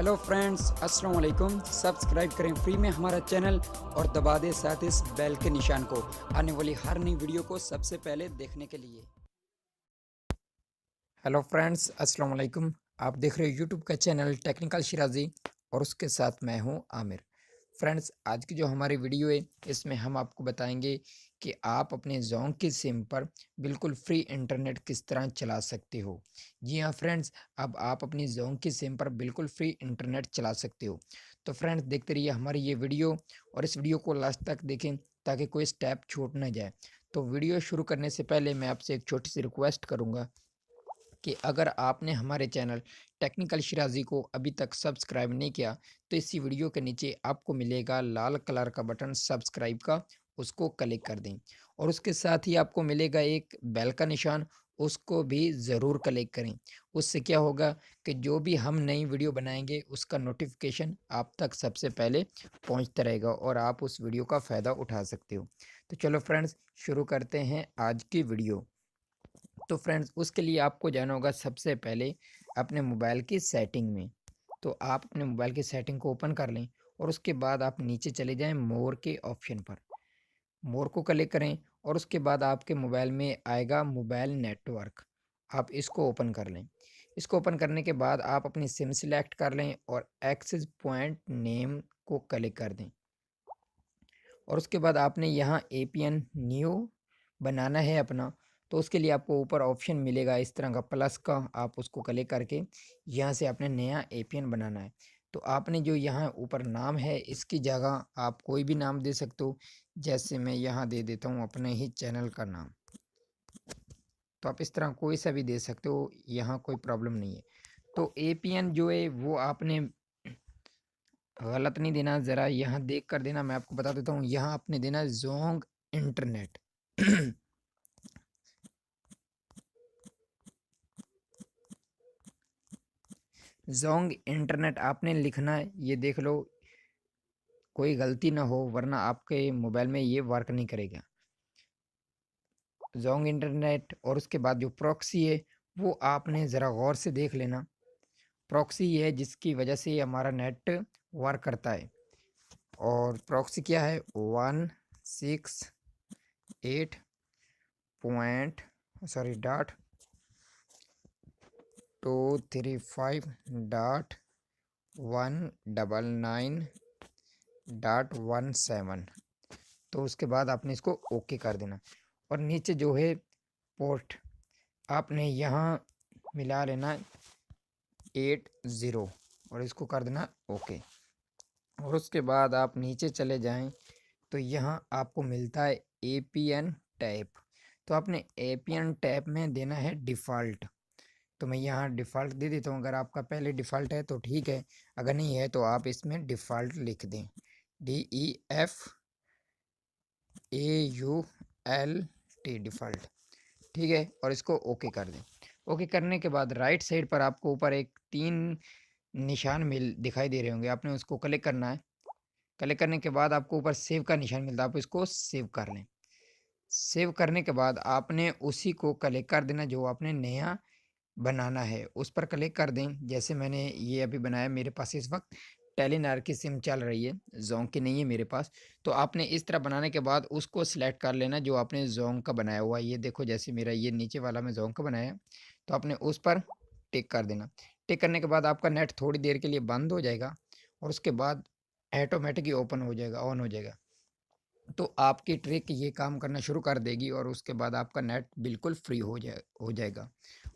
Hello friends, अस्सलाम वालेकुम। Subscribe करें फ्री में हमारा चैनल और दबा दें साथ इस बेल के निशान को आने वाली हर नई वीडियो को सबसे पहले देखने के लिए। हेलो फ्रेंड्स, अस्सलाम वालेकुम। आप देख रहे हो यूट्यूब का चैनल टेक्निकल शिराजी और उसके साथ मैं हूं आमिर। फ्रेंड्स, आज की जो हमारी वीडियो है इसमें हम आपको बताएंगे कि आप अपने जोंग की सिम पर बिल्कुल फ्री इंटरनेट किस तरह चला सकते हो। जी हाँ फ्रेंड्स, अब आप अपनी जोंग की सिम पर बिल्कुल फ्री इंटरनेट चला सकते हो। तो फ्रेंड्स, देखते रहिए हमारी ये वीडियो और इस वीडियो को लास्ट तक देखें ताकि कोई स्टेप छूट ना जाए। तो वीडियो शुरू करने से पहले मैं आपसे एक छोटी सी रिक्वेस्ट करूँगा कि अगर आपने हमारे चैनल टेक्निकल शिराजी को अभी तक सब्सक्राइब नहीं किया तो इसी वीडियो के नीचे आपको मिलेगा लाल कलर का बटन सब्सक्राइब का, उसको क्लिक कर दें और उसके साथ ही आपको मिलेगा एक बेल का निशान, उसको भी ज़रूर क्लिक करें। उससे क्या होगा कि जो भी हम नई वीडियो बनाएंगे उसका नोटिफिकेशन आप तक सबसे पहले पहुंचता रहेगा और आप उस वीडियो का फ़ायदा उठा सकते हो। तो चलो फ्रेंड्स, शुरू करते हैं आज की वीडियो। तो फ्रेंड्स, उसके लिए आपको जाना होगा सबसे पहले अपने मोबाइल की सेटिंग में। तो आप अपने मोबाइल की सेटिंग को ओपन कर लें और उसके बाद आप नीचे चले जाएं मोर के ऑप्शन पर। मोर को क्लिक करें और उसके बाद आपके मोबाइल में आएगा मोबाइल नेटवर्क। आप इसको ओपन कर लें। इसको ओपन करने के बाद आप अपनी सिम सिलेक्ट कर लें और एक्सेस पॉइंट नेम को क्लिक कर दें और उसके बाद आपने यहाँ एपीएन न्यू बनाना है अपना। तो उसके लिए आपको ऊपर ऑप्शन मिलेगा इस तरह का प्लस का, आप उसको क्लिक करके यहाँ से आपने नया एपीएन बनाना है। तो आपने जो यहाँ ऊपर नाम है इसकी जगह आप कोई भी नाम दे सकते हो। जैसे मैं यहाँ दे देता हूँ अपने ही चैनल का नाम। तो आप इस तरह कोई सा भी दे सकते हो, यहाँ कोई प्रॉब्लम नहीं है। तो एपीएन जो है वो आपने गलत नहीं देना, ज़रा यहाँ देख कर देना। मैं आपको बता देता हूँ, यहाँ आपने देना जोंग इंटरनेट। जोंग इंटरनेट आपने लिखना है, ये देख लो कोई गलती ना हो वरना आपके मोबाइल में ये वर्क नहीं करेगा। जोंग इंटरनेट और उसके बाद जो प्रॉक्सी है वो आपने ज़रा गौर से देख लेना। प्रॉक्सी है जिसकी वजह से हमारा नेट वर्क करता है। और प्रॉक्सी क्या है, 168 पॉइंट डॉट 235.199.17। तो उसके बाद आपने इसको ओके कर देना और नीचे जो है पोर्ट आपने यहाँ मिला लेना 80 और इसको कर देना ओके। और उसके बाद आप नीचे चले जाएं तो यहाँ आपको मिलता है एपीएन टैप। तो आपने एपीएन टैप में देना है डिफ़ॉल्ट। तो मैं यहाँ डिफ़ॉल्ट दे देता हूँ। अगर आपका पहले डिफ़ॉल्ट है तो ठीक है, अगर नहीं है तो आप इसमें डिफ़ॉल्ट लिख दें, DEFAULT डिफ़ॉल्ट। ठीक है, और इसको ओके कर दें। ओके करने के बाद राइट साइड पर आपको ऊपर एक 3 निशान मिल दिखाई दे रहे होंगे, आपने उसको क्लिक करना है। क्लिक करने के बाद आपको ऊपर सेव का निशान मिलता है, आप इसको सेव कर लें। सेव करने के बाद आपने उसी को क्लिक कर देना जो आपने नया बनाना है, उस पर क्लिक कर दें। जैसे मैंने ये अभी बनाया, मेरे पास इस वक्त टेलीनॉर की सिम चल रही है, जोंग की नहीं है मेरे पास। तो आपने इस तरह बनाने के बाद उसको सिलेक्ट कर लेना जो आपने जोंग का बनाया हुआ है। ये देखो, जैसे मेरा ये नीचे वाला मैं जोंग का बनाया, तो आपने उस पर टिक कर देना। टिक करने के बाद आपका नेट थोड़ी देर के लिए बंद हो जाएगा और उसके बाद ऑटोमेटिक ही ओपन हो जाएगा, ऑन हो जाएगा। तो आपकी ट्रिक ये काम करना शुरू कर देगी और उसके बाद आपका नेट बिल्कुल फ्री हो जाएगा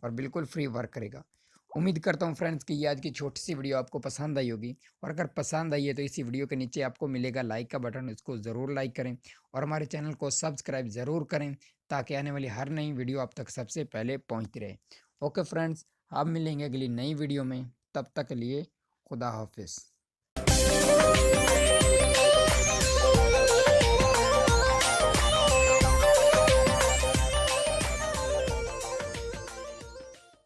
और बिल्कुल फ्री वर्क करेगा। उम्मीद करता हूँ फ्रेंड्स कि ये आज की छोटी सी वीडियो आपको पसंद आई होगी और अगर पसंद आई है तो इसी वीडियो के नीचे आपको मिलेगा लाइक का बटन, इसको ज़रूर लाइक करें और हमारे चैनल को सब्सक्राइब ज़रूर करें ताकि आने वाली हर नई वीडियो आप तक सबसे पहले पहुँचती रहे। ओके फ्रेंड्स, आप मिलेंगे अगली नई वीडियो में, तब तक के लिए खुदा हाफिज़।